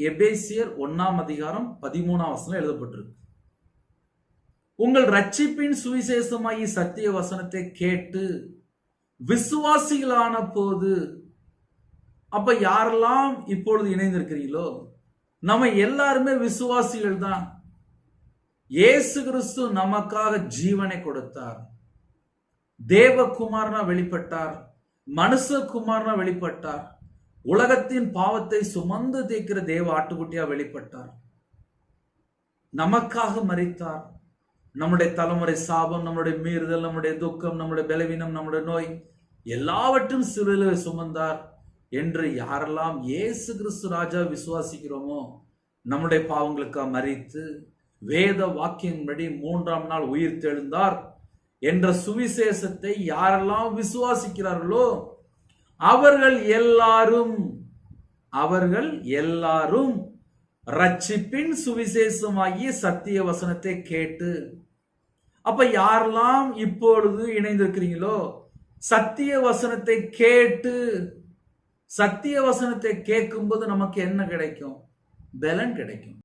எபேசியர் 1:13 எழுதப்பட்டிருக்கு. உங்கள் ரட்சிப்பின் சுவிசேஷமாகி சத்திய வசனத்தை கேட்டு விசுவாசிகளான போது, அப்ப யாரெல்லாம் இப்பொழுது இணைந்திருக்கிறீங்களோ நம்ம எல்லாருமே விசுவாசிகள் தான். இயேசு கிறிஸ்து நமக்காக ஜீவனை கொடுத்தார். தேவகுமாரனா வெளிப்பட்டார், மனுஷகுமாரனா வெளிப்பட்டார், உலகத்தின் பாவத்தை சுமந்து தீர்க்கிற தேவ ஆட்டுக்குட்டியா வெளிப்பட்டார், நமக்காக மரித்தார். நம்முடைய தலைமுறை சாபம், நம்முடைய மீறுதல், நம்முடைய துக்கம், நம்முடைய பலவீனம், நம்முடைய நோய் எல்லாவற்றும் சிலுவையில் சுமந்தார் என்று யாரெல்லாம் இயேசு கிறிஸ்து ராஜா விசுவாசிக்கிறோமோ, நம்முடைய பாவங்களுக்காக மரித்து வேத வாக்கியம்படி 3ஆம் நாள் உயிர் தெழுந்தார் என்ற சுவிசேஷத்தை யாரெல்லாம் விசுவாசிக்கிறார்களோ அவர்கள் எல்லாரும் ரட்சிப்பின் சுவிசேஷமாகிய சத்திய வசனத்தை கேட்டு, அப்ப யாரெல்லாம் இப்பொழுது இணைந்திருக்கிறீங்களோ சத்திய வசனத்தை கேட்டு, சத்திய வசனத்தை கேட்கும்போது நமக்கு என்ன கிடைக்கும்? பலன் கிடைக்கும்.